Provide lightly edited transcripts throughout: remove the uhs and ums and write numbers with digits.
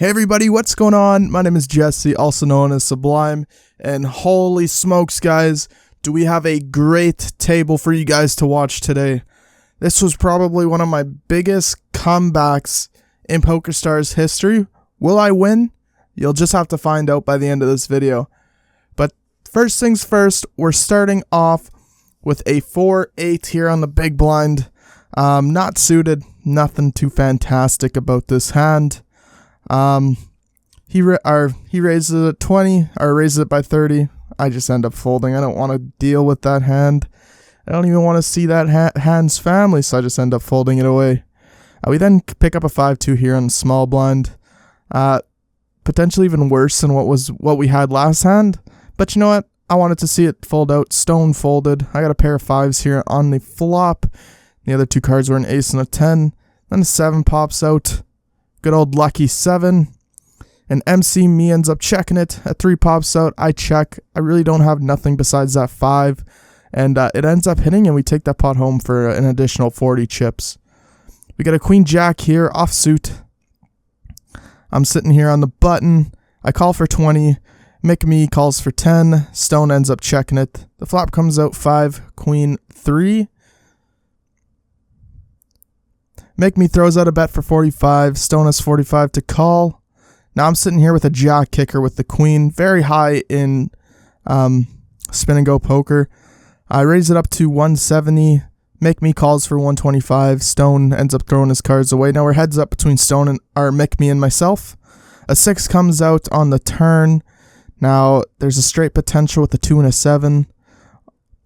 Hey everybody, what's going on? My name is Jesse, also known as Sublime, and holy smokes guys, do we have a great table for you guys to watch today. This was probably one of my biggest comebacks in PokerStars history. Will I win? You'll just have to find out by the end of this video. But first things first, we're starting off with a 4-8 here on the big blind. Not suited, nothing too fantastic about this hand. He raises it at 20, or raises it by 30. I just end up folding. I don't want to deal with that hand. I don't even want to see that hand's family, so I just end up folding it away. We then pick up a 5-2 here on the small blind. Potentially even worse than what we had last hand. But you know what? I wanted to see it fold out. Stone folded. I got a pair of 5s here on the flop. The other two cards were an ace and a 10. Then a 7 pops out. Good old lucky 7. And MC me ends up checking it. A 3 pops out. I check. I really don't have nothing besides that 5. And it ends up hitting, and we take that pot home for an additional 40 chips. We got a queen jack here, offsuit. I'm sitting here on the button. I call for 20. Me calls for 10. Stone ends up checking it. The flop comes out 5, queen 3. Me throws out a bet for 45. Stone has 45 to call. Now I'm sitting here with a jack kicker with the queen. Very high in spin and go poker. I raise it up to 170. Me calls for 125. Stone ends up throwing his cards away. Now we're heads up between Stone and me and myself. A 6 comes out on the turn. Now there's a straight potential with a 2 and a 7.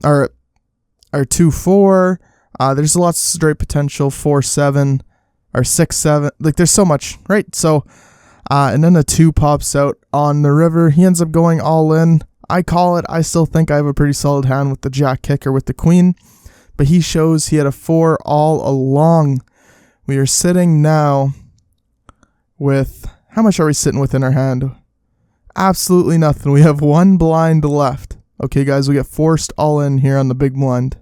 Or 2-4. There's a lot of straight potential, 4-7 or 6-7. Like there's so much, right? So, and then a 2 pops out on the river. He ends up going all in. I call it. I still think I have a pretty solid hand with the jack kicker with the queen, but he shows he had a 4 all along. We are sitting now with, how much are we sitting with in our hand? Absolutely nothing. We have 1 blind left. Okay, guys, we get forced all in here on the big blind.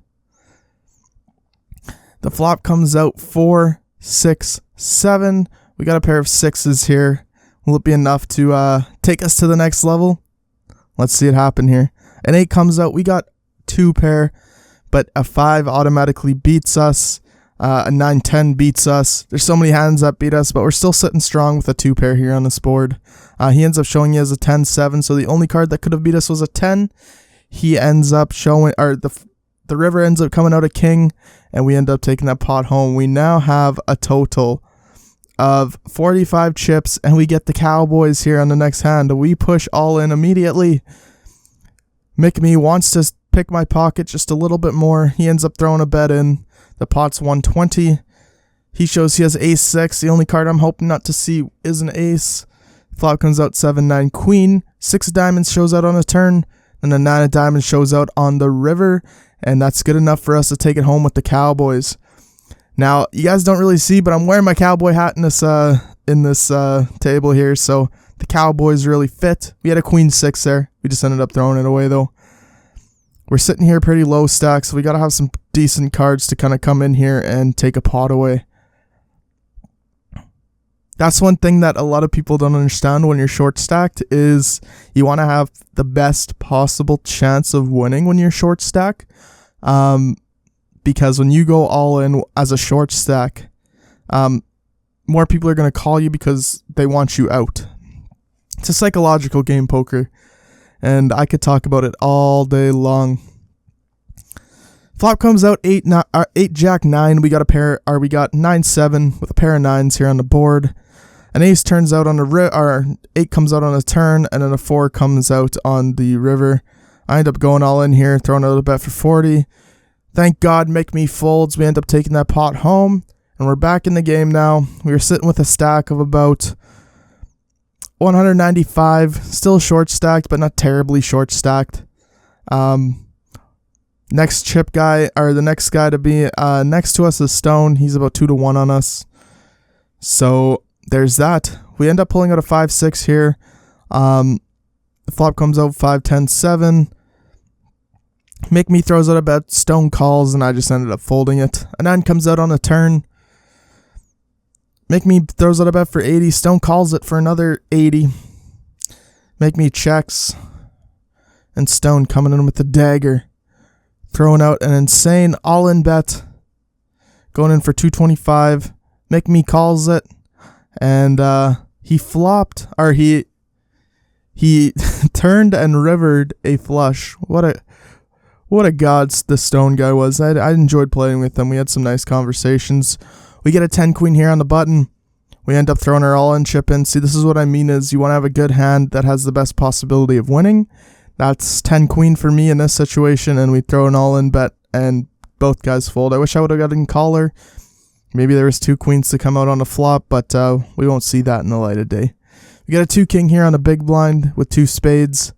The flop comes out 4, 6, 7. We got a pair of 6s here. Will it be enough to take us to the next level? Let's see it happen here. An 8 comes out. We got 2 pair, but a 5 automatically beats us. A 9-10 beats us. There's so many hands that beat us, but we're still sitting strong with a 2 pair here on this board. He ends up showing he has a 10-7, so the only card that could have beat us was a 10. He ends up showing, or the river ends up coming out a king, and we end up taking that pot home. We now have a total of 45 chips, and we get the Cowboys here on the next hand. We push all in immediately. Me wants to pick my pocket just a little bit more. He ends up throwing a bet in. The pot's 120. He shows he has ace-6. The only card I'm hoping not to see is an ace. Flop comes out 7-9 queen. 6 of diamonds shows out on a turn, and the 9 of diamonds shows out on the river. And that's good enough for us to take it home with the Cowboys. Now, you guys don't really see, but I'm wearing my cowboy hat in this table here, so the Cowboys really fit. We had a queen 6 there. We just ended up throwing it away, though. We're sitting here pretty low stack, so we got to have some decent cards to kind of come in here and take a pot away. That's one thing that a lot of people don't understand when you're short stacked is you want to have the best possible chance of winning when you're short stack. Because when you go all in as a short stack, more people are going to call you because they want you out. It's a psychological game, poker, and I could talk about it all day long. Flop comes out 8 jack 9. We got 9-7 with a pair of 9s here on the board. An ace turns out on the 8 comes out on a turn, and then a 4 comes out on the river. I end up going all in here, throwing out a bet for 40. Thank God, me folds. We end up taking that pot home, and we're back in the game now. We were sitting with a stack of about 195, still short stacked, but not terribly short stacked. Next chip guy, or the next guy to be next to us is Stone. He's about 2-1 on us. So there's that. We end up pulling out a 5-6 here. The flop comes out 5-10-7. Me throws out a bet. Stone calls, and I just ended up folding it. A 9 comes out on a turn. Make Me throws out a bet for 80. Stone calls it for another 80. Make Me checks. And Stone coming in with the dagger. Throwing out an insane all-in bet. Going in for 225. Make Me calls it. And he flopped. Or he turned and rivered a flush. What a god the Stone guy was. I enjoyed playing with him. We had some nice conversations. We get a 10 queen here on the button. We end up throwing our all-in chip in. See, this is what I mean is you want to have a good hand that has the best possibility of winning. That's 10 queen for me in this situation, and we throw an all-in bet, and both guys fold. I wish I would have gotten caller. Maybe there was 2 queens to come out on the flop, but we won't see that in the light of day. We got a 2 king here on the big blind with 2 spades.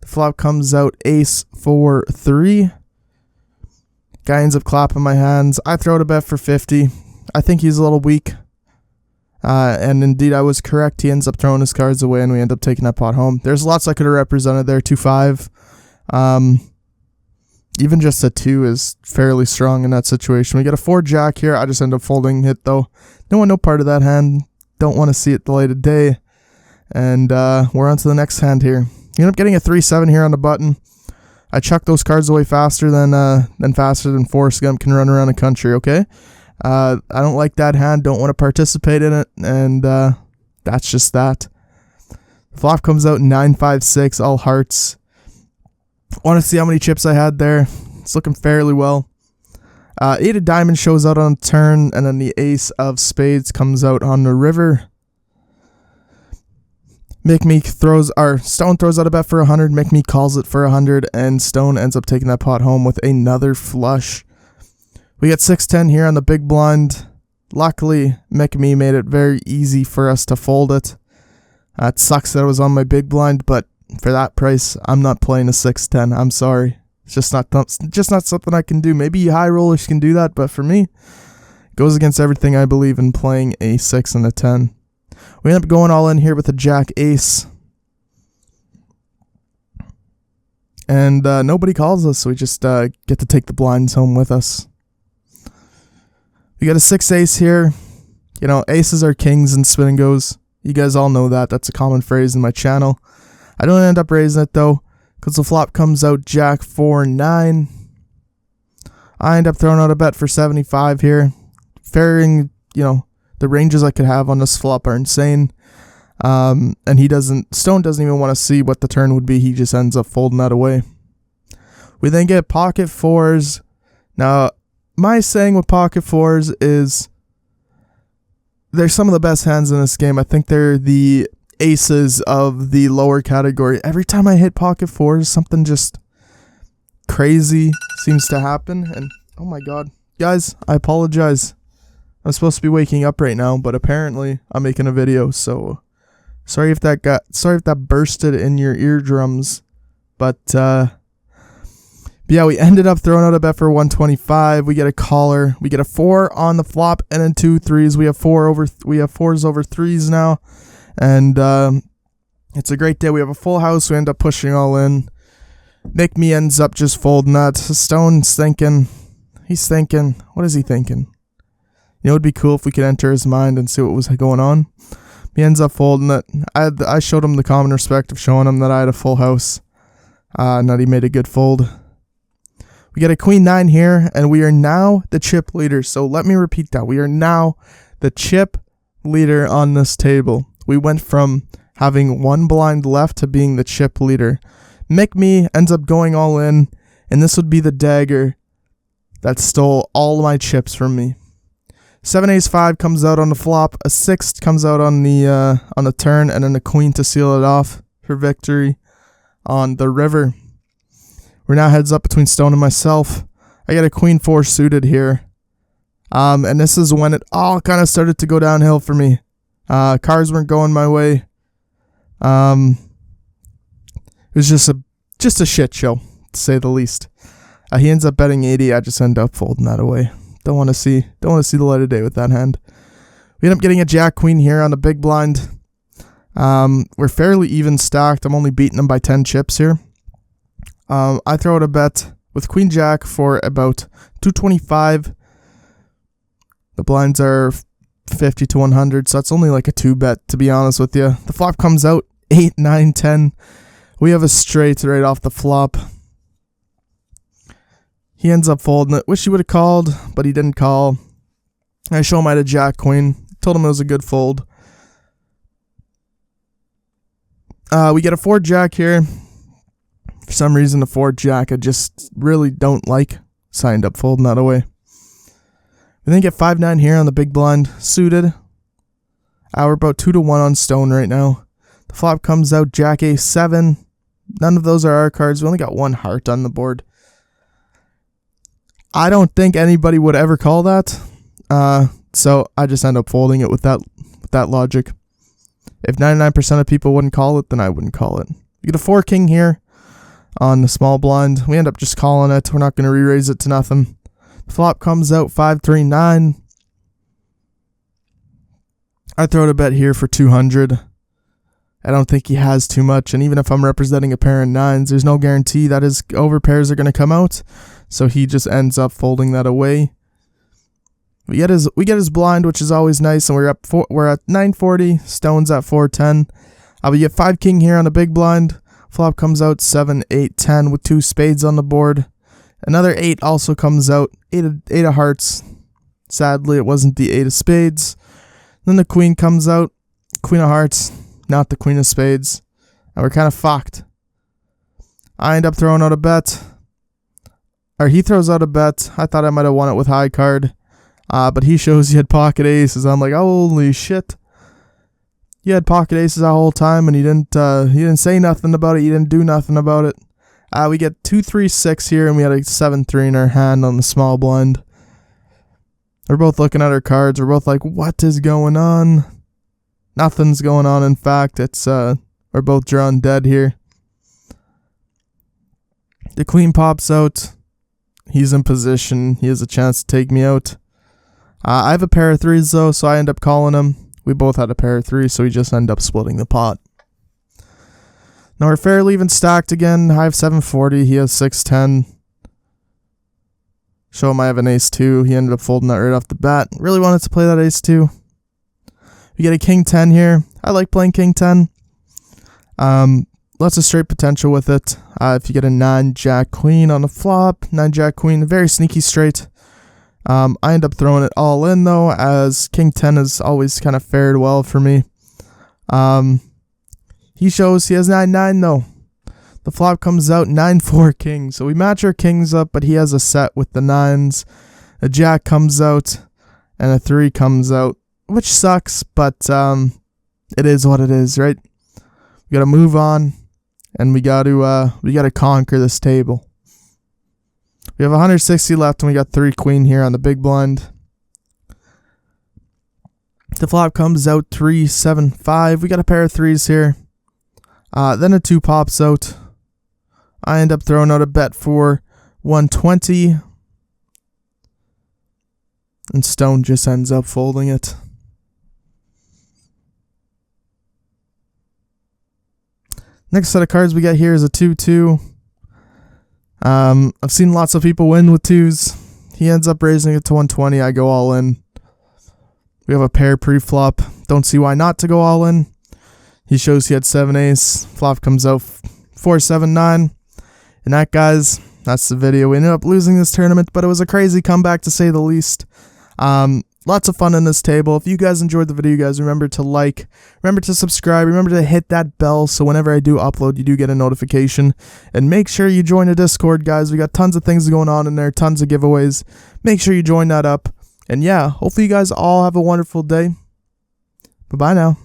The flop comes out ace 4 3. Guy ends up clapping my hands. I throw it a bet for 50. I think he's a little weak. And indeed, I was correct. He ends up throwing his cards away, and we end up taking that pot home. There's lots I could have represented there. 2-5. Even just a 2 is fairly strong in that situation. We get a 4 jack here. I just end up folding it, though. Don't want no part of that hand. Don't want to see it the light of day. And we're on to the next hand here. You end up getting a 3-7 here on the button. I chuck those cards away faster than Forrest Gump can run around the country, okay? I don't like that hand, don't want to participate in it, and that's just that. The flop comes out 9-5-6, all hearts. Want to see how many chips I had there. It's looking fairly well. 8 of diamonds shows out on turn, and then the ace of spades comes out on the river. Stone throws out a bet for 100. Make Me calls it for 100, and Stone ends up taking that pot home with another flush. We get 6-10 here on the big blind. Luckily, Make Me made it very easy for us to fold it. It sucks that it was on my big blind, but for that price, I'm not playing a 6-10. I'm sorry. It's just not something I can do. Maybe high rollers can do that, but for me, it goes against everything I believe in playing a 6 and a 10. We end up going all in here with a jack ace. And nobody calls us, so we just get to take the blinds home with us. We got a 6 ace here. You know, aces are kings in spin and goes. You guys all know that. That's a common phrase in my channel. I don't end up raising it, though, because the flop comes out jack 4-9. I end up throwing out a bet for 75 here. Fairing, the ranges I could have on this flop are insane. And Stone doesn't even want to see what the turn would be. He just ends up folding that away. We then get pocket fours. Now, my saying with pocket fours is they're some of the best hands in this game. I think they're the aces of the lower category. Every time I hit pocket fours, something just crazy seems to happen. And oh my god, guys, I apologize. I'm supposed to be waking up right now, but apparently I'm making a video, so sorry if that bursted in your eardrums. But yeah, we ended up throwing out a bet for 125. We get a caller. We get a 4 on the flop and then 2 3s. We have 4s over 3s now. And it's a great day. We have a full house. We end up pushing all in. Make Me ends up just folding that. Stone's thinking. He's thinking. What is he thinking? You know, it'd be cool if we could enter his mind and see what was going on. He ends up folding it. I showed him the common respect of showing him that I had a full house. And that he made a good fold. We get a queen 9 here, and we are now the chip leader. So let me repeat that. We are now the chip leader on this table. We went from having 1 blind left to being the chip leader. Make Me ends up going all in, and this would be the dagger that stole all my chips from me. 7 ace 5 comes out on the flop. A 6 comes out on the turn, and then a queen to seal it off for victory on the river. We're now heads up between Stone and myself. I got a queen 4 suited here. And this is when it all kind of started to go downhill for me. Cards weren't going my way. It was just a shit show, to say the least. He ends up betting 80. I just end up folding that away. Don't want to see the light of day with that hand. We end up getting a jack queen here on the big blind. We're fairly even stacked. I'm only beating them by 10 chips here. I throw out a bet with queen jack for about 225. The blinds are 50 to 100, so that's only like a 2-bet, to be honest with you. The flop comes out 8, 9, 10. We have a straight right off the flop. He ends up folding it. Wish he would have called, but he didn't call. I show him I had a jack queen. Told him it was a good fold. We get a 4 jack here. For some reason, the 4 jack I just really don't like. So I end up folding that away. We then get 5-9 here on the big blind suited. We're about 2 to 1 on stone right now. The flop comes out jack a7. None of those are our cards. We only got 1 heart on the board. I don't think anybody would ever call that. So I just end up folding it with that logic. If 99% of people wouldn't call it, then I wouldn't call it. We get a 4 king here on the small blind. We end up just calling it. We're not going to re-raise it to nothing. The flop comes out 5-3-9. I throw it a bet here for 200. I don't think he has too much, and even if I'm representing a pair of 9s, there's no guarantee that his overpairs are going to come out, so he just ends up folding that away. We get his blind, which is always nice, and we're at 940. Stones at 410. We get 5 king here on a big blind. Flop comes out 7, 8, 10 with 2 spades on the board. Another 8 also comes out. 8 of hearts. Sadly, it wasn't the 8 of spades. Then the queen comes out. Queen of hearts, not the queen of spades. And we're kind of fucked. I end up throwing out a bet. Or he throws out a bet. I thought I might have won it with high card. But he shows he had pocket aces. I'm like, holy shit. He had pocket aces the whole time, and he didn't say nothing about it. He didn't do nothing about it. We get 2-3-6 here, and we had a 7-3 in our hand on the small blind. We're both looking at our cards. We're both like, what is going on? Nothing's going on. In fact, it's we're both drawn dead here. The queen pops out. He's in position. He has a chance to take me out. I have a pair of 3s though, so I end up calling him. We both had a pair of 3s, so we just end up splitting the pot. Now we're fairly even stacked again. I have 740. He has 610. Show him I have an ace-2. He ended up folding that right off the bat. Really wanted to play that ace-2. We get a king-10 here. I like playing king-10. Lots of straight potential with it. If you get a 9-jack-queen on the flop, 9-jack-queen, very sneaky straight. I end up throwing it all in, though, as king-10 has always kind of fared well for me. He shows he has 9-9, though. The flop comes out 9-4 king, so we match our kings up, but he has a set with the 9s. A jack comes out, and a 3 comes out, which sucks, but it is what it is, right? We gotta move on, and we gotta conquer this table. We have 160 left, and we got 3 queen here on the big blind. The flop comes out 3-7-5. We got a pair of 3s here. Then a 2 pops out. I end up throwing out a bet for 120. And Stone just ends up folding it. Next set of cards we got here is a 2-2. I've seen lots of people win with 2s. He ends up raising it to 120. I go all in. We have a pair pre-flop. Don't see why not to go all in. He shows he had 7 ace. Flop comes out 4-7-9. And that, guys, that's the video. We ended up losing this tournament, but it was a crazy comeback to say the least. Lots of fun in this table. If you guys enjoyed the video, guys, remember to like, remember to subscribe, remember to hit that bell so whenever I do upload, you do get a notification. And make sure you join the Discord, guys. We got tons of things going on in there, tons of giveaways. Make sure you join that up. And yeah, hopefully you guys all have a wonderful day. Bye-bye now.